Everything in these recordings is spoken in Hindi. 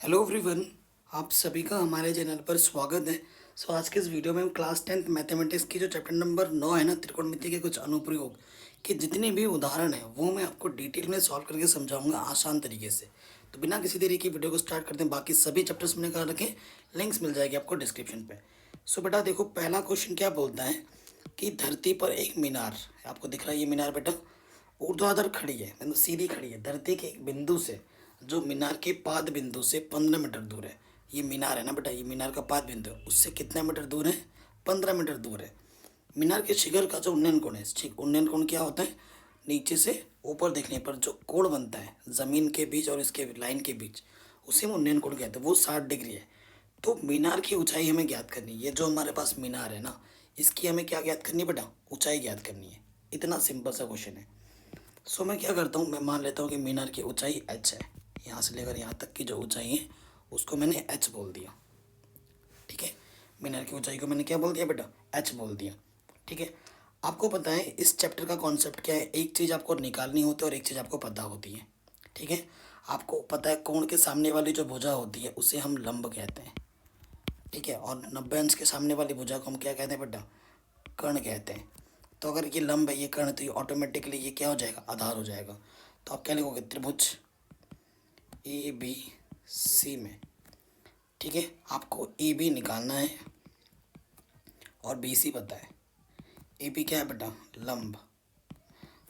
Hello everyone. आप सभी का हमारे चैनल पर स्वागत है। आज के इस वीडियो में हम क्लास 10th मैथमेटिक्स की जो चैप्टर नंबर 9 है ना, त्रिकोणमिति के कुछ अनुप्रयोग के जितने भी उदाहरण हैं वो मैं आपको डिटेल में सॉल्व करके समझाऊंगा आसान तरीके से। तो बिना किसी देरी की वीडियो को स्टार्ट करते हैं। बाकी सभी चैप्टर्स मैंने कहा रखे, लिंक्स मिल जाएगी आपको डिस्क्रिप्शन पे। बेटा देखो, पहला क्वेश्चन क्या बोलता है कि धरती पर एक मीनार, आपको दिख रहा है ये मीनार बेटा, ऊर्ध्वाधर खड़ी है, मतलब सीधी खड़ी है धरती के एक बिंदु से, जो मीनार के पाद बिंदु से 15 मीटर दूर है। ये मीनार है ना बेटा, ये मीनार का पाद बिंदु है, उससे कितने मीटर दूर है? 15 मीटर दूर है। मीनार के शिखर का जो उन्नयन कोण है, ठीक, उन्नयन कोण क्या होता है? नीचे से ऊपर देखने पर जो कोण बनता है जमीन के बीच और इसके लाइन के बीच, उसे हम उन्नयन कोण कहते हैं। वो 60 डिग्री है। तो मीनार की ऊंचाई हमें ज्ञात करनी है। ये जो हमारे पास मीनार है ना, इसकी हमें क्या ज्ञात करनी है बेटा? ऊंचाई ज्ञात करनी है। इतना सिंपल सा क्वेश्चन है। मैं क्या करता हूँ, मैं मान लेता हूँ कि मीनार की ऊंचाई h है। यहाँ से लेकर यहाँ तक की जो ऊंचाई है उसको मैंने h बोल दिया। ठीक है, मीनार की ऊंचाई को मैंने क्या बोल दिया बेटा? h बोल दिया। ठीक है, आपको पता है इस चैप्टर का कॉन्सेप्ट क्या है? एक चीज़ आपको निकालनी होती है और एक चीज़ आपको पता होती है। ठीक है, आपको पता है कोण के सामने वाली जो भुजा होती है उसे हम लंब कहते हैं। ठीक है, और 90 अंश के सामने वाली भुजा को हम क्या कहते हैं बेटा? कर्ण कहते हैं। तो अगर ये लंब है, ये कर्ण, तो ये ऑटोमेटिकली ये क्या हो जाएगा? आधार हो जाएगा। तो आप क्या लिखोगे? त्रिभुज ए बी सी में। ठीक है, आपको ए बी निकालना है और बी सी पता है। ए बी क्या है बेटा? लंब,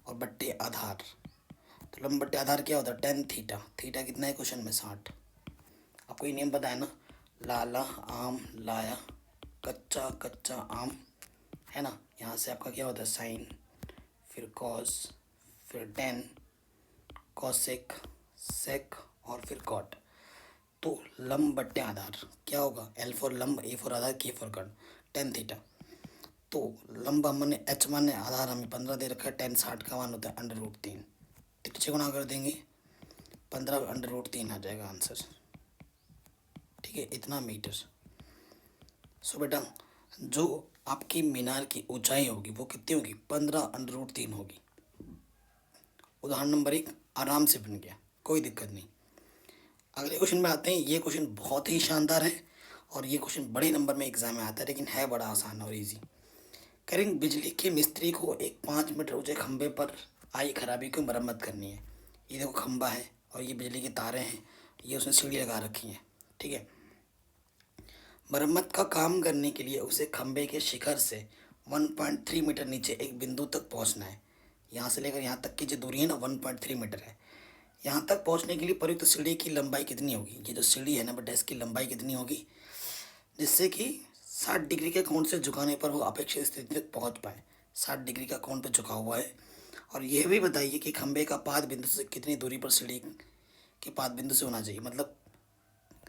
और बट्टे आधार। तो लंब बट्टे आधार क्या होता है? Tan theta. थीटा कितना है क्वेश्चन में? 60। आपको ये नियम पता है ना? लाला आम लाया, कच्चा कच्चा आम, है ना। यहाँ से आपका क्या होता है? साइन, फिर कॉस, फिर टेन, कॉसेक, सेक, और फिर कॉट। तो लंब बट्टे आधार क्या होगा? एल फॉर लंब, ए फॉर आधार, के फॉर कर्ण, टेन थीटा। तो लंब हमने एच मान है, आधार हमें 15 दे रखा है, टेन 60 का मान होता है √3। तिरछे गुणा कर देंगे, 15 √3 आ जाएगा आंसर। ठीक है, इतना मीटर। बेटा जो आपकी मीनार की ऊंचाई होगी वो कितनी होगी? 15 √3 होगी। उदाहरण नंबर 1 आराम से बन गया, कोई दिक्कत नहीं। अगले क्वेश्चन में आते हैं। ये क्वेश्चन बहुत ही शानदार है और ये क्वेश्चन बड़े नंबर में एग्जाम में आता है, लेकिन है बड़ा आसान और इजी। करेंगे, बिजली के मिस्त्री को एक 5 मीटर ऊंचे खंभे पर आई खराबी की मरम्मत करनी है। ये देखो खंभा है और ये बिजली की तारें हैं, ये उसने सीढ़ी लगा रखी है। ठीक है, मरम्मत का काम करने के लिए उसे खंभे के शिखर से 1.3 मीटर नीचे एक बिंदु तक पहुंचना है। यहाँ से लेकर यहाँ तक की जो दूरी है ना, 1.3 मीटर है। यहाँ तक पहुँचने के लिए प्रयुक्त सीढ़ी की लंबाई कितनी होगी? ये जो सीढ़ी है ना बेटा, इसकी लंबाई कितनी होगी जिससे कि 60 डिग्री के कोण से झुकाने पर वो अपेक्षित स्थिति तक पहुँच पाए? 60 डिग्री का कोण पे झुका हुआ है। और यह भी बताइए कि खंभे का पाद बिंदु से कितनी दूरी पर सीढ़ी के पाद बिंदु से होना चाहिए। मतलब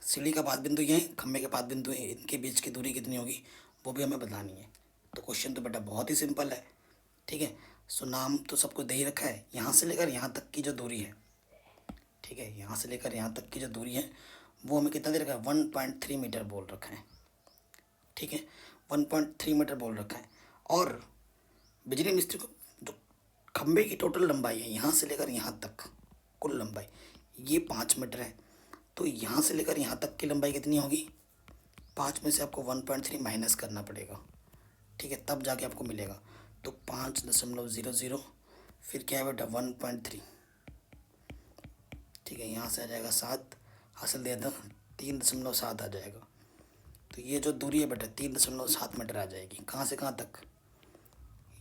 सीढ़ी का पाद बिंदु ये है, खंभे के पाद बिंदु है, इनके बीच की दूरी कितनी होगी वो भी हमें बतानी है। तो क्वेश्चन तो बेटा बहुत ही सिंपल है। ठीक है, नाम तो सबको दे ही रखा है। यहाँ से लेकर यहाँ तक की जो दूरी है, ठीक है, यहाँ से लेकर यहाँ तक की जो दूरी है वो हमें कितना दे रखा है? 1.3 मीटर बोल रखा है। ठीक है, 1.3 मीटर बोल रखा है। और बिजली मिस्त्री को जो खंभे की टोटल लंबाई है यहाँ से लेकर यहाँ तक, कुल लंबाई ये 5 मीटर है। तो यहाँ से लेकर यहाँ तक की लंबाई कितनी होगी? 5 में से आपको 1.3 माइनस करना पड़ेगा। ठीक है, तब जाके आपको मिलेगा। तो 5.00, फिर क्या है बेटा? 1.3। ठीक है, यहाँ से आ जाएगा 7, हासिल दिया था 3.7 आ जाएगा। तो ये जो दूरी है बेटा 3.7 मीटर आ जाएगी। कहाँ से कहाँ तक?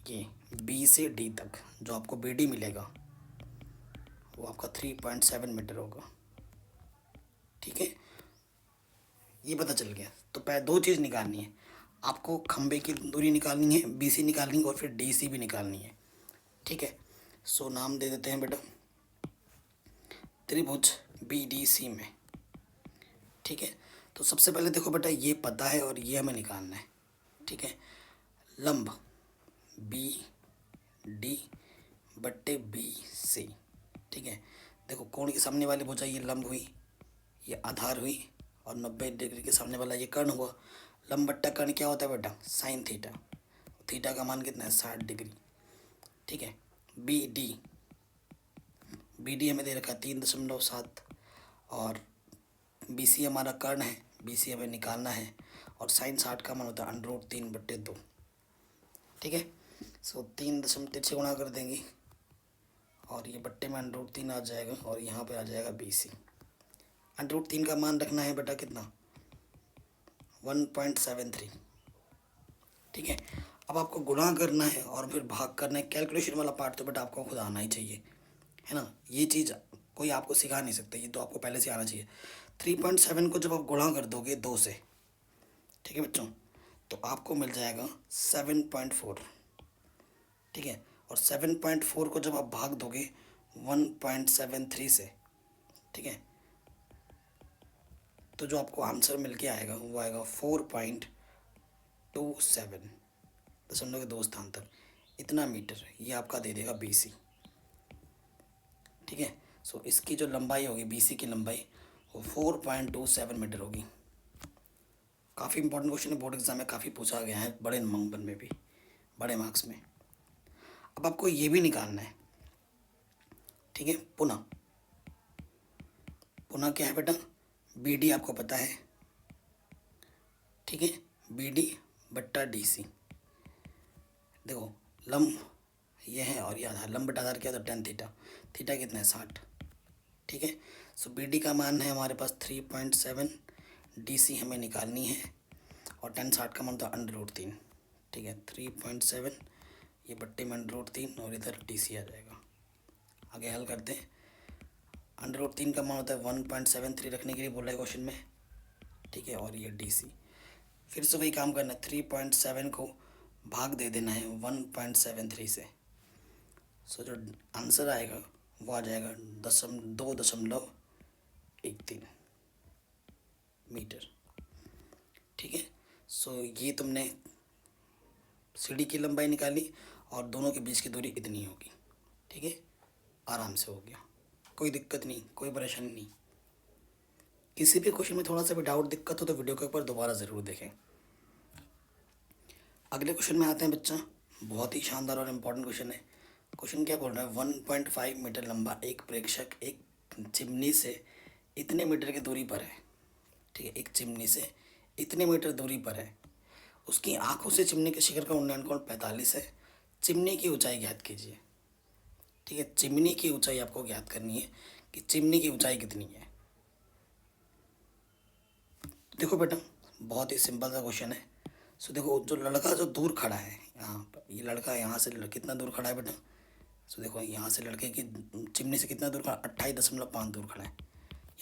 ये बी से डी तक। जो आपको बी डी मिलेगा वो आपका 3.7 मीटर होगा। ठीक है, ये पता चल गया। तो पहले दो चीज़ निकालनी है आपको, खंबे की दूरी निकालनी है, बी सी निकालनी है, और फिर डी सी भी निकालनी है। ठीक है, नाम दे देते हैं बेटा त्रिभुज बी डी सी में। ठीक है, तो सबसे पहले देखो बेटा, ये पता है और ये हमें निकालना है। ठीक है, लंब बी डी बट्टे बी सी। ठीक है, देखो कोण के सामने वाली भुजा ये लंब हुई, ये आधार हुई, और 90 डिग्री के सामने वाला ये कर्ण हुआ। लंब बट्टा कर्ण क्या होता है बेटा? Sine theta. थीटा का मान कितना है? 60 डिग्री। ठीक है, बी डी, बी डी हमें दे रखा है 3.7, और BC हमारा कर्ण है, BC हमें निकालना है, और साइन 60 का मान होता है √3/2। ठीक है, सो 3 से गुणा कर देंगे और ये बट्टे में √3 आ जाएगा और यहाँ पे आ जाएगा BC। √3 का मान रखना है बेटा कितना, 1.73। ठीक है, अब आपको गुणा करना है और फिर भाग करना है। कैलकुलेशन वाला पार्ट तो बेटा आपको खुद आना ही चाहिए, है ना। ये चीज़ कोई आपको सिखा नहीं सकता, ये तो आपको पहले से आना चाहिए। 3.7 को जब आप गुणा कर दोगे 2 से, ठीक है बच्चों, तो आपको मिल जाएगा 7.4। ठीक है, और 7.4 को जब आप भाग दोगे 1.73 से, ठीक है, तो जो आपको आंसर मिल के आएगा वो आएगा 4.27, दशमलव के 2 स्थान तक इतना मीटर ये आपका दे देगा BC। ठीक है, सो इसकी जो लंबाई होगी BC की लंबाई वो 4.27 मीटर होगी। काफ़ी इंपॉर्टेंट क्वेश्चन है, बोर्ड एग्जाम में काफ़ी पूछा गया है, बड़े नंबर में भी, बड़े मार्क्स में। अब आपको ये भी निकालना है। ठीक है, पुनः क्या है बेटा, BD आपको पता है। ठीक है, BD बट्टा DC। देखो लंब ये है और ये आधार, लंब बटा आधार क्या होता है, tan थीटा। थीटा कितना है, 60। ठीक है, सो BD का मान है हमारे पास 3.7, DC हमें निकालनी है और tan 60 का मान तो √3। ठीक है, 3.7 ये बट्टे में √3 और इधर DC आ जाएगा। आगे हल करते हैं। √3 का मान होता है 1.73 रखने के लिए बोला है क्वेश्चन में। ठीक है, और ये DC फिर से वही काम करना है, 3.7 को भाग दे देना है 1.73 से। सो जो आंसर आएगा वो आ जाएगा 2.13 मीटर। ठीक है, सो ये तुमने सीढ़ी की लंबाई निकाली और दोनों के बीच की दूरी इतनी होगी। ठीक है, आराम से हो गया, कोई दिक्कत नहीं, कोई परेशानी नहीं। किसी भी क्वेश्चन में थोड़ा सा भी डाउट दिक्कत हो तो वीडियो के ऊपर दोबारा ज़रूर देखें। अगले क्वेश्चन में आते हैं बच्चा, बहुत ही शानदार और इम्पोर्टेंट क्वेश्चन है। क्वेश्चन क्या बोल रहा है, 1.5 मीटर लंबा एक प्रेक्षक एक चिमनी से इतने मीटर की दूरी पर है। ठीक है, एक चिमनी से इतने मीटर दूरी पर है, उसकी आंखों से चिमनी के शिखर का उन्नयन कोण 45 है। चिमनी की ऊंचाई ज्ञात कीजिए। ठीक है, चिमनी की ऊंचाई आपको ज्ञात करनी है कि चिमनी की ऊंचाई कितनी है। देखो बेटा बहुत ही सिंपल सा क्वेश्चन है। सो देखो जो लड़का जो दूर खड़ा है यहाँ पर, ये लड़का यहाँ से कितना दूर खड़ा है बेटा। सो देखो यहाँ से लड़के की चिमनी से कितना दूर खड़ा, 28.5 दूर खड़ा है।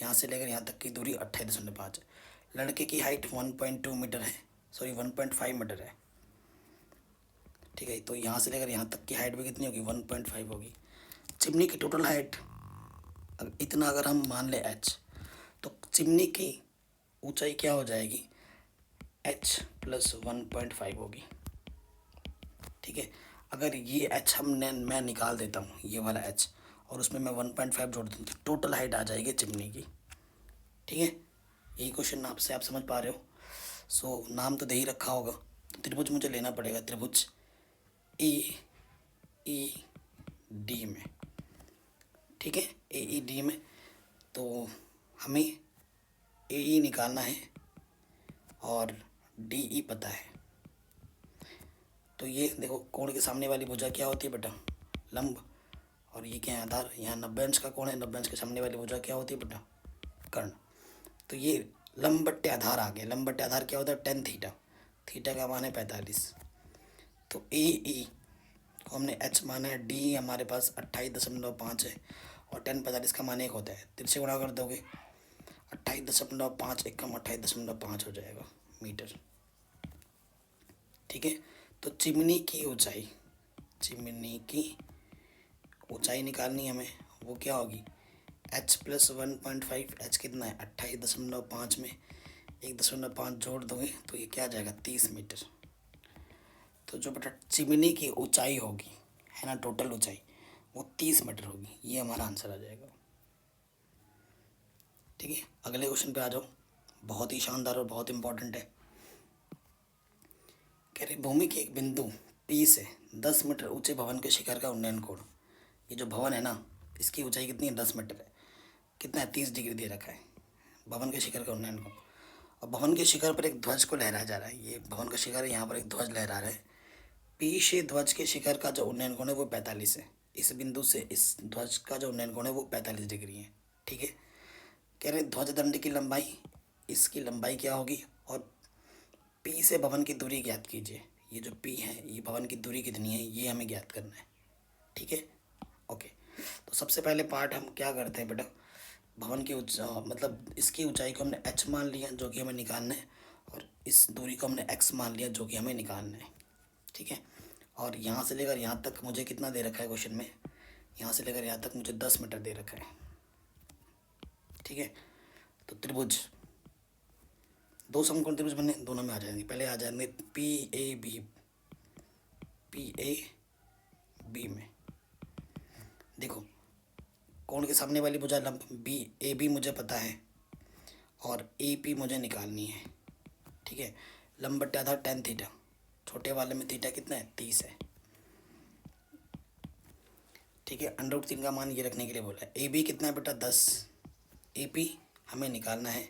यहाँ से लेकर यहाँ तक की दूरी 28.5 है। लड़के की हाइट 1.2 मीटर है, सॉरी 1.5 मीटर है। ठीक है, तो यहाँ से लेकर यहाँ तक की हाइट भी कितनी होगी, 1.5 होगी। चिमनी की टोटल हाइट इतना अगर हम मान ले h, तो चिमनी की ऊंचाई क्या हो जाएगी, h + 1.5 होगी। ठीक है, अगर ये h मैं निकाल देता हूँ, ये वाला h, और उसमें मैं 1.5 जोड़ दूँ तो टोटल हाइट आ जाएगी चिमनी की। ठीक है, यही क्वेश्चन आपसे आप समझ पा रहे हो। सो नाम तो दे ही रखा होगा, तो त्रिभुज मुझे लेना पड़ेगा, त्रिभुज AED में। ठीक है, AED में तो हमें AE निकालना है और DE पता है। तो ये देखो कोण के सामने वाली भुजा क्या होती है बेटा, लंब, और ये क्या है, आधार। यहाँ 90 अंश का कोण है, 90 अंश के सामने वाली भुजा क्या होती है बेटा, कर्ण। तो ये लंब बट्टे आधार आ गया। लंब बट्टे आधार क्या होता है, tan थीटा। थीटा का मान है 45। तो AE को हमने h माना है, DE हमारे पास 28.5 है और tan 45 का मान 1 होता है। 3 से गुणा कर दोगे 28.5 1 कम 28.5 हो जाएगा मीटर। ठीक है, तो चिमनी की ऊंचाई निकालनी है हमें, वो क्या होगी, h + 1.5। h कितना है, 28.5 में 1.5 जोड़ दोगे तो ये क्या आ जाएगा, 30 मीटर। तो जो बेटा चिमनी की ऊंचाई होगी, है ना, टोटल ऊंचाई वो 30 मीटर होगी। ये हमारा आंसर आ जाएगा। ठीक है, अगले क्वेश्चन पे आ जाओ, बहुत ही शानदार और बहुत इंपॉर्टेंट है। कह रहे भूमि के एक बिंदु P से 10 मीटर ऊंचे भवन के शिखर का उन्नयन कोण, ये जो भवन है ना, इसकी ऊंचाई कितनी है, 10 मीटर है। कितना है, 30 डिग्री दे रखा है। भवन के शिखर का उन्नयन कोण। और भवन के शिखर पर एक ध्वज को लहराया जा रहा है, ये भवन का शिखर है, यहाँ पर एक ध्वज लहरा रहा है। पी से ध्वज के शिखर का जो उन्नयन कोण है वो 45 है। इस बिंदु से इस ध्वज का जो उन्नयन कोण है वो 45 डिग्री है। ठीक है, कह रहे ध्वज दंड की लंबाई, इसकी लंबाई क्या होगी, और पी से भवन की दूरी ज्ञात कीजिए। ये जो पी है, ये भवन की दूरी कितनी है, ये हमें ज्ञात करना है। ठीक है, ओके। तो सबसे पहले पार्ट हम क्या करते हैं बेटा, भवन की मतलब इसकी ऊंचाई को हमने h मान लिया जो कि हमें निकालना है, और इस दूरी को हमने x मान लिया जो कि हमें निकालना है। ठीक है, और यहाँ से लेकर यहाँ तक मुझे कितना दे रखा है क्वेश्चन में, यहाँ से लेकर यहाँ तक मुझे 10 मीटर दे रखा है। ठीक है, तो त्रिभुज, दो समकोण त्रिभुज बने, दोनों में आ जाएंगे। पहले आ जाएंगे P A B, P A B में देखो कोण के सामने वाली भुजा लंब बी ए बी मुझे पता है, और ए पी मुझे निकालनी है। ठीक है, लंब बट्टे आधार tan थीटा, छोटे वाले में थीटा कितना है, 30 है। ठीक है, √3 का मान ये रखने के लिए बोला है। ए बी कितना है बेटा, 10, ए पी हमें निकालना है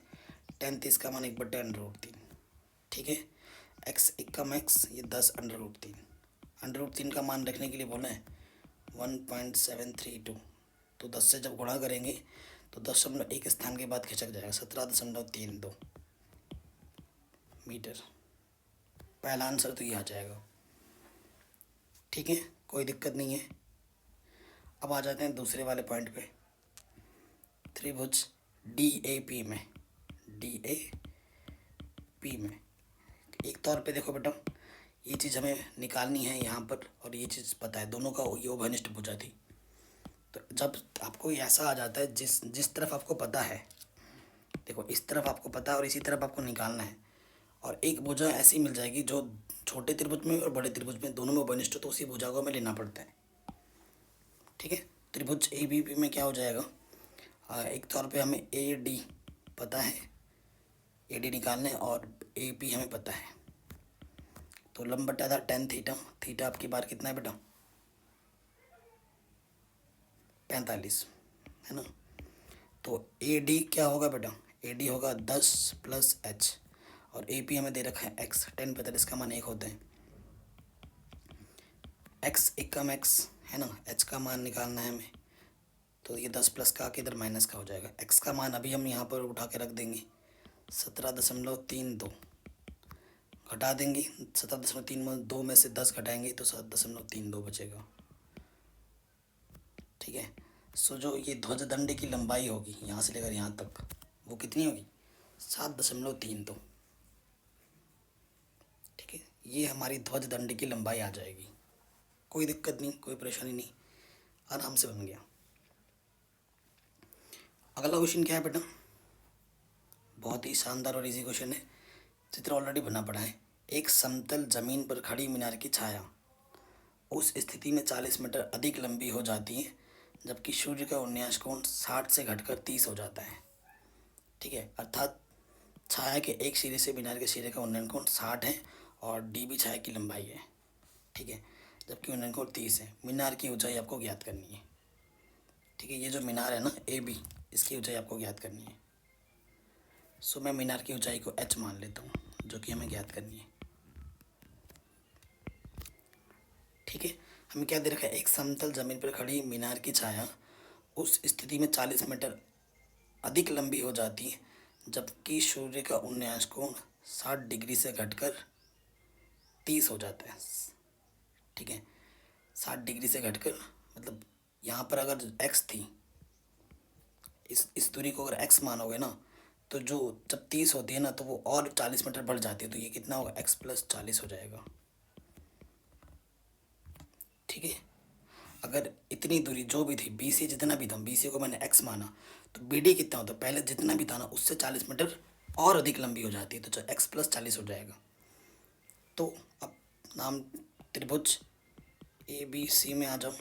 tan 30 का मान 1/√3। ठीक है, एक्स एक कम एक्स, ये 10 √3, √3 का मान रखने के लिए बोला है 1.732। तो 10 से जब गुणा करेंगे तो 10.1 स्थान के बाद खिसक जाएगा, 17.32 मीटर। पहला आंसर तो ये आ जाएगा। ठीक है, कोई दिक्कत नहीं है। अब आ जाते हैं दूसरे वाले पॉइंट पे, त्रिभुज डी ए पी में, डी ए पी में एक तौर पे देखो बेटा, ये चीज़ हमें निकालनी है यहाँ पर, और ये चीज़ पता है, दोनों का योग अनिष्ट भुजा थी। तो जब आपको ऐसा आ जाता है, जिस जिस तरफ आपको पता है, देखो इस तरफ आपको पता है और इसी तरफ आपको निकालना है, और एक भुजा ऐसी मिल जाएगी जो छोटे त्रिभुज में और बड़े त्रिभुज में दोनों में उपनिष्ठ हो, तो उसी भुजा को हमें लेना पड़ता है। ठीक है, त्रिभुज ए बी पी में क्या हो जाएगा, एक तौर पे हमें ए डी पता है, ए डी निकालने, और ए पी हमें पता है। तो लंब बट्टा आधार tan थीटा, थीटा आपकी बार कितना है बेटा, 45 है ना। तो ए डी क्या होगा बेटा, ए डी होगा 10 + h, और ए पी हमें दे रखा है x, tan 45 का मान 1 होता है। x एक कम x है ना, h का मान निकालना है हमें, तो ये 10 प्लस का इधर माइनस का हो जाएगा। x का मान अभी हम यहाँ पर उठा के रख देंगे, 17.32 घटा देंगे, 17.32 में से 10 घटाएंगे तो 7.32 बचेगा। ठीक है, सो जो ये ध्वज दंड की लंबाई होगी यहाँ से लेकर यहाँ तक, वो कितनी होगी, 7.32। ठीक है, ये हमारी ध्वज दंड की लंबाई आ जाएगी। कोई दिक्कत नहीं, कोई परेशानी नहीं, आराम से बन गया। अगला क्वेश्चन क्या है बेटा, बहुत ही शानदार और इजी क्वेश्चन है, चित्र ऑलरेडी बना पड़ा है। एक समतल जमीन पर खड़ी मीनार की छाया उस स्थिति में 40 मीटर अधिक लंबी हो जाती है जबकि सूर्य का उन्यास कोण 60 से घटकर 30 हो जाता है। ठीक है, अर्थात छाया के एक सिरे से मीनार के सिरे का उन्नयन कोण 60 है और डी भी छाया की लंबाई है। ठीक है, जबकि उन्नयन कोण 30 है। मीनार की ऊंचाई आपको ज्ञात करनी है। ठीक है, ये जो मीनार है ना ए बी, इसकी ऊंचाई आपको ज्ञात करनी है। सो मैं मीनार की ऊंचाई को h मान लेता हूँ जो कि हमें ज्ञात करनी है। ठीक है, हमें क्या दे रखा है, एक समतल जमीन पर खड़ी मीनार की छाया उस स्थिति में 40 मीटर अधिक लंबी हो जाती है जबकि सूर्य का उन्यास कोण 60 डिग्री से घटकर 30 हो जाता है। ठीक है, 60 डिग्री से घटकर, मतलब यहाँ पर अगर x थी, इस दूरी को अगर x मानोगे ना, तो जो जब 30 होती है ना तो वो और 40 मीटर बढ़ जाती है, तो ये कितना होगा, x + 40 हो जाएगा। ठीक है, अगर इतनी दूरी जो भी थी, बी सी जितना भी था, बी सी को मैंने x माना, तो बी डी कितना होता है, पहले जितना भी था ना उससे 40 मीटर और अधिक लंबी हो जाती है, तो x + 40 हो जाएगा। तो अब नाम त्रिभुज ए बी सी में आ जाओ।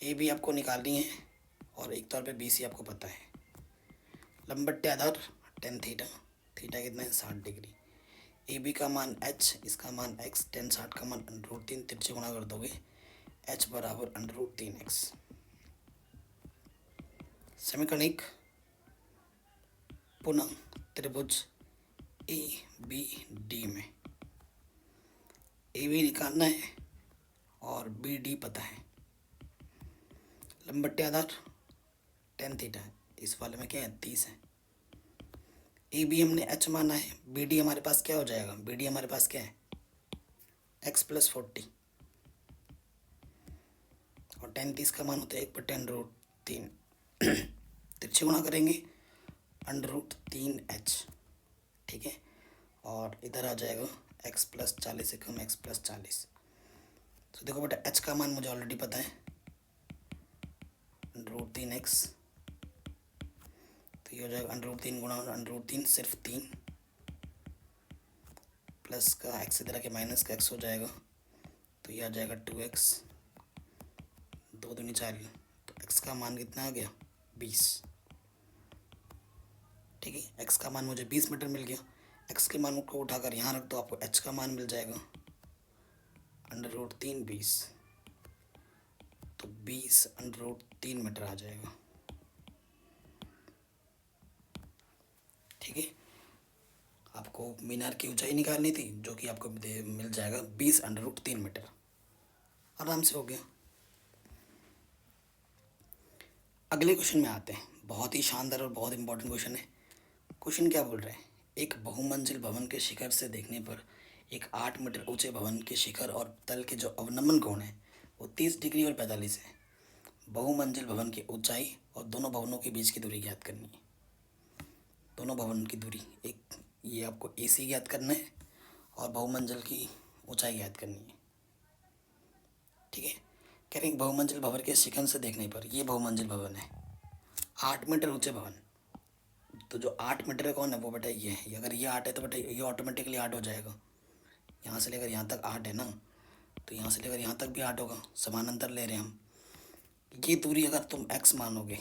ए बी आपको निकालनी है और एक तौर पे बी सी आपको पता है। लंब बट्टे आधार tan थीटा, थीटा कितना है, 60 डिग्री। ए बी का मान h, इसका मान x, tan 60 का मान √3, तिरछे गुणा कर दोगे h बराबर √3x। समीकरण 1 पुनः त्रिभुज ए बी डी में ए बी निकालना है और बी डी पता है। लंबट्टे आधार tan थीटा है, इस वाले में क्या है 30 है। ए बी हमने h माना है, बी डी हमारे पास क्या हो जाएगा, बी डी हमारे पास क्या है x + 40 और tan 30 का मान होता है 1/√3। तिरछे गुणा करेंगे √3h, ठीक है, और इधर आ जाएगा x + 40 से कम x + 40। तो देखो बेटा h का मान मुझे ऑलरेडी पता है √3x, तो ये हो जाएगा √3 गुणा √3 सिर्फ 3 प्लस का x इधर आके माइनस का x हो जाएगा, तो ये आ जाएगा 2x, 2 दूनी 4, तो x का मान कितना आ गया 20, ठीक है। x का मान मुझे 20 मीटर मिल गया। x के मान को उठाकर यहाँ रख दो, आपको h का मान मिल जाएगा √3 20, तो 20 √3 मीटर आ जाएगा, ठीक है। आपको मीनार की ऊंचाई निकालनी थी जो कि आपको मिल जाएगा 20 √3 मीटर, आराम से हो गया। अगले क्वेश्चन में आते हैं, बहुत ही शानदार और बहुत इंपॉर्टेंट क्वेश्चन है। क्वेश्चन क्या बोल रहा है, एक बहुमंजिल भवन के शिखर से देखने पर एक 8 मीटर ऊंचे भवन के शिखर और तल के जो अवनमन कोण है वो 30 डिग्री और 45 है। बहुमंजिल भवन की ऊंचाई और दोनों भवनों के बीच की दूरी ज्ञात करनी है। दोनों भवन की दूरी, एक ये आपको AC ज्ञात करना है और बहुमंजिल की ऊंचाई ज्ञात करनी है, ठीक है। कह रहे हैं बहुमंजिल भवन के शिखर से देखने पर, ये बहुमंजिल भवन है 8 मीटर ऊंचे भवन, तो जो 8 मीटर है कौन है वो बेटा ये है। अगर ये 8 है तो बेटा ये ऑटोमेटिकली 8 हो जाएगा। यहाँ से लेकर यहाँ तक 8 है ना, तो यहाँ से लेकर यहाँ तक भी 8 होगा, समान अंतर ले रहे हैं हम। ये दूरी अगर तुम x मानोगे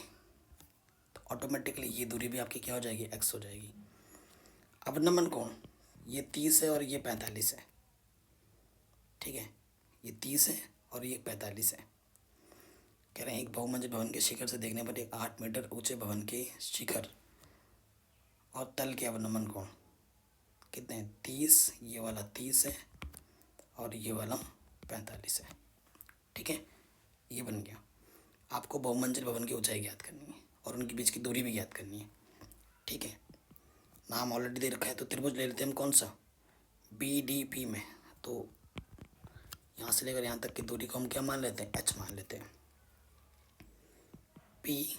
तो ऑटोमेटिकली ये दूरी भी आपकी क्या हो जाएगी x हो जाएगी। अवनमन कोण ये 30 है और ये 45 है, ठीक है, ये 30 है और ये 45 है। कह रहे हैं एक बहुमंजिल भवन के शिखर से देखने पर एक 8 मीटर ऊंचे भवन के शिखर और तल के अवनमन कोण कितने हैं 30, ये वाला 30 है और ये वाला 45 है, ठीक है। ये बन गया। आपको बहुमंजिल भवन की ऊंचाई ज्ञात करनी है और उनके बीच की दूरी भी ज्ञात करनी है, ठीक है। नाम ऑलरेडी दे रखा है तो त्रिभुज ले लेते हैं हम, कौन सा BDP में, तो यहाँ से लेकर यहाँ तक की दूरी को हम क्या मान लेते हैं h मान लेते हैं। PDB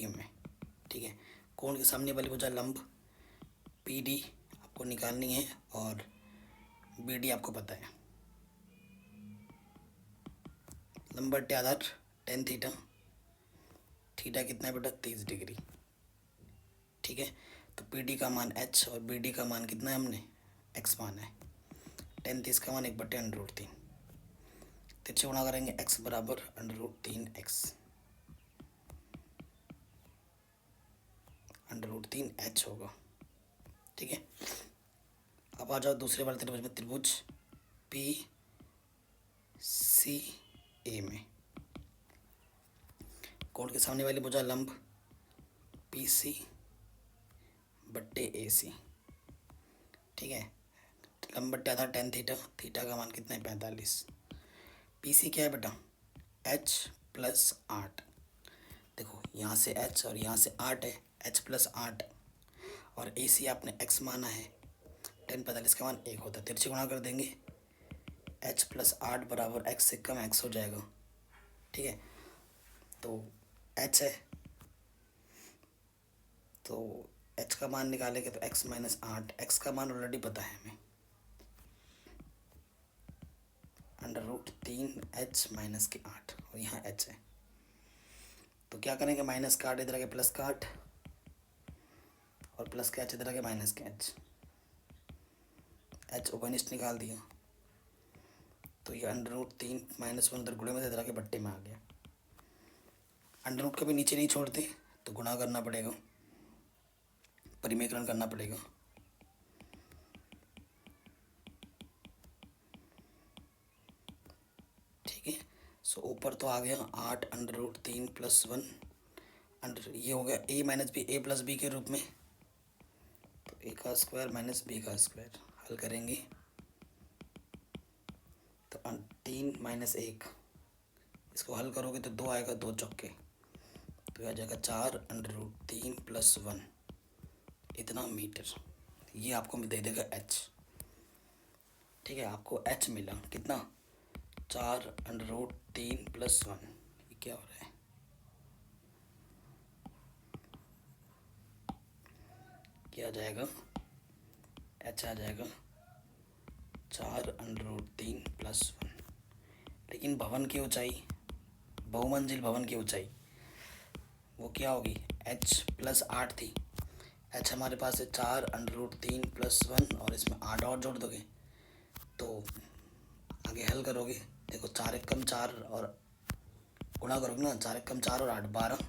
में, ठीक है। कोण के सामने वाली भुजा लंब PD आपको निकालनी है और BD आपको पता है। लंबट्टे आधार tan थीटा, थीटा कितना है बेटा 30 डिग्री, ठीक है। तो PD का मान h और BD का मान कितना है हमने x माना है। tan 30 का मान 1/√3, तिरछे गुणा करेंगे x बराबर √3x, √3h होगा, ठीक है। अब आ जाओ दूसरे वाले त्रिभुज में, त्रिभुज PCA में कोण के सामने वाली भुजा लंब PC/AC, ठीक है। लंब बट्टे आधार tan थीटा, थीटा का मान कितना है 45। PC क्या है बेटा h + 8, देखो यहाँ से h और यहाँ से 8 है, h + 8 और AC आपने x माना है, tan 45 का मान 1 होता है, तिरछे गुणा कर देंगे h + 8 बराबर x से कम x हो जाएगा, ठीक है। तो h है तो h का मान निकालेंगे तो x - 8, x का मान ऑलरेडी पता है हमें √3h - 8 और यहाँ h है, तो क्या करेंगे माइनस का 8 इधर आके प्लस का 8 और प्लस का h इधर आके माइनस का h ओपनिस्ट निकाल दिया, तो ये √3 - 1 उधर गुणे में इधर आके बट्टे में आ गया। अंडर कभी नीचे नहीं छोड़ते तो गुणा करना पड़ेगा, परिमेयकरण करना पड़ेगा, ठीक है। सो ऊपर तो आ गया 8 अंडर रूट 3 प्लस 1 अंडर, ये हो गया a minus b, a plus b के रूप में, तो a का स्क्वायर माइनस b का स्क्वायर। हल करेंगे तो 3 माइनस 1, इसको हल करोगे तो 2 आएगा, 2 चौके, तो आ जाएगा 4 अंडर रूट 3 प्लस 1 इतना मीटर। ये आपको दे देगा h। ठीक है, आपको h मिला कितना, 4 अंडर रूट 3 प्लस 1, ये क्या हो रहा है, क्या आ जाएगा, h आ जाएगा 4 अंडर रूट 3 प्लस 1। लेकिन भवन की ऊंचाई, बहुमंजिल भवन की ऊंचाई वो क्या होगी, h प्लस 8 थी, h हमारे पास है 4 अंडर रूट 3 प्लस 1 और इसमें 8 और जोड़ दोगे तो आगे हल करोगे, देखो 4 एक कम 4 और गुणा करोगे ना, 4 एक कम 4 और 8 12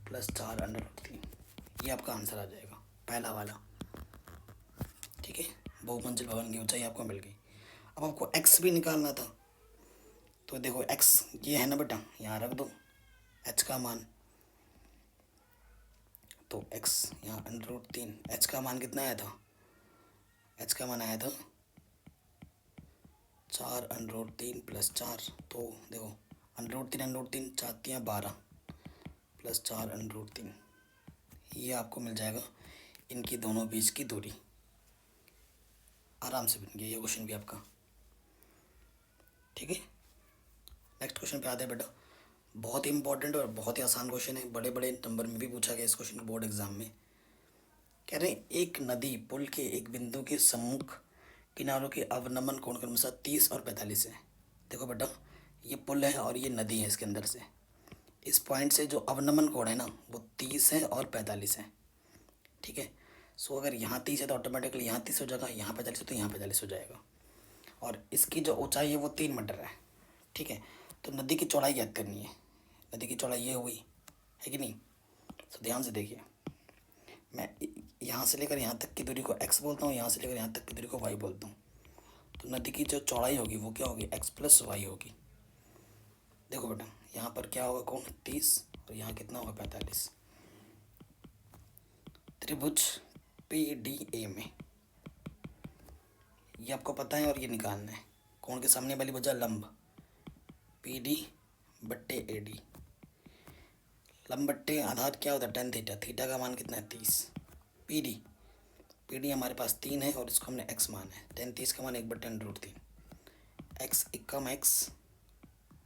प्लस 4 अंडर रूट 3, ये आपका आंसर आ जाएगा पहला वाला। ठीक है, बहुमंजिल भवन की ऊंचाई आपको मिल गई। अब आपको x भी निकालना था, तो देखो x ये है ना बेटा, यहाँ रख दो h का मान, तो x यहाँ अंडर रूट 3, h का मान कितना आया था, h का मान आया था 4 अंडर रूट 3 प्लस 4, तो देखो अंडर रूट 3 चाहती हैं 12 प्लस 4 अंडर रूट 3, ये आपको मिल जाएगा इनकी दोनों बीच की दूरी। आराम से बन गया ये क्वेश्चन भी आपका। ठीक है, नेक्स्ट क्वेश्चन पे आते हैं बेटा, बहुत ही इंपॉर्टेंट और बहुत ही आसान क्वेश्चन है, बड़े बड़े नंबर में भी पूछा गया इस क्वेश्चन को बोर्ड एग्जाम में। कह रहे हैं एक नदी पुल के एक बिंदु के सम्मुख किनारों के अवनमन कोण क्रमशः 30 और 45 है। देखो बेटा, ये पुल है और ये नदी है, इसके अंदर से इस पॉइंट से जो अवनमन कोण है ना वो 30 है और 45 है। ठीक है, सो अगर यहाँ 30 है तो ऑटोमेटिकली यहाँ 30 हो जाएगा, यहाँ 45 है तो यहाँ 45 हो जाएगा, और इसकी जो ऊंचाई है वो 3 मीटर है। ठीक है, तो नदी की चौड़ाई याद करनी है, नदी की चौड़ाई ये हुई है कि नहीं, तो ध्यान से देखिए, मैं यहाँ से लेकर यहाँ तक की दूरी को x बोलता हूँ, यहाँ से लेकर यहाँ तक की दूरी को y बोलता हूँ, तो नदी की जो चौड़ाई होगी वो क्या होगी, x प्लस वाई होगी। देखो बेटा, यहाँ पर क्या होगा, कोण 30 और यहाँ कितना होगा 45। त्रिभुज PDA में ये आपको पता है और ये निकालना है, कोण के सामने वाली भुजा लंब PD बट्टे AD, लंब बट्टे आधार क्या होता है tan थीटा, थीटा का मान कितना है 30, PD हमारे पास 3 है और इसको हमने x मान है, tan 30 का मान 1/√3, x एकम x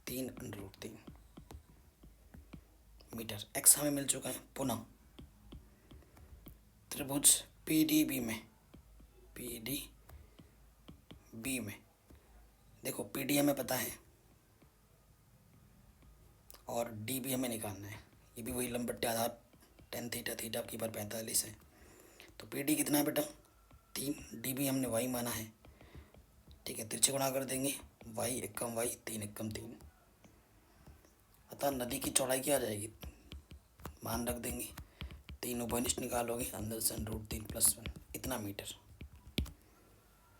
3 √3 मीटर। x हमें मिल चुका है। पुनः त्रिभुज PDB में देखो PD हमें पता है और DB हमें निकालना है, ये भी वही लंब बट्टे आधार tan थीटा, थीटा की पर 45 है, तो PD कितना है बेटा 3, DB हमने y माना है। ठीक है, तिरछे गुणा कर देंगे, y एकम y 3 एकम 3, अतः नदी की चौड़ाई क्या आ जाएगी, मान रख देंगे, 3 उभयनिष्ठ निकालोगे, अंदर से √3 + 1 इतना मीटर,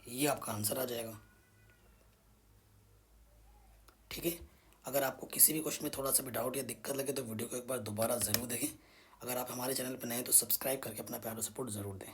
ये आपका आंसर आ जाएगा। ठीक है, अगर आपको किसी भी क्वेश्चन में थोड़ा सा भी डाउट या दिक्कत लगे तो वीडियो को एक बार दोबारा ज़रूर देखें। अगर आप हमारे चैनल पर नए हैं तो सब्सक्राइब करके अपना प्यार और सपोर्ट ज़रूर दें।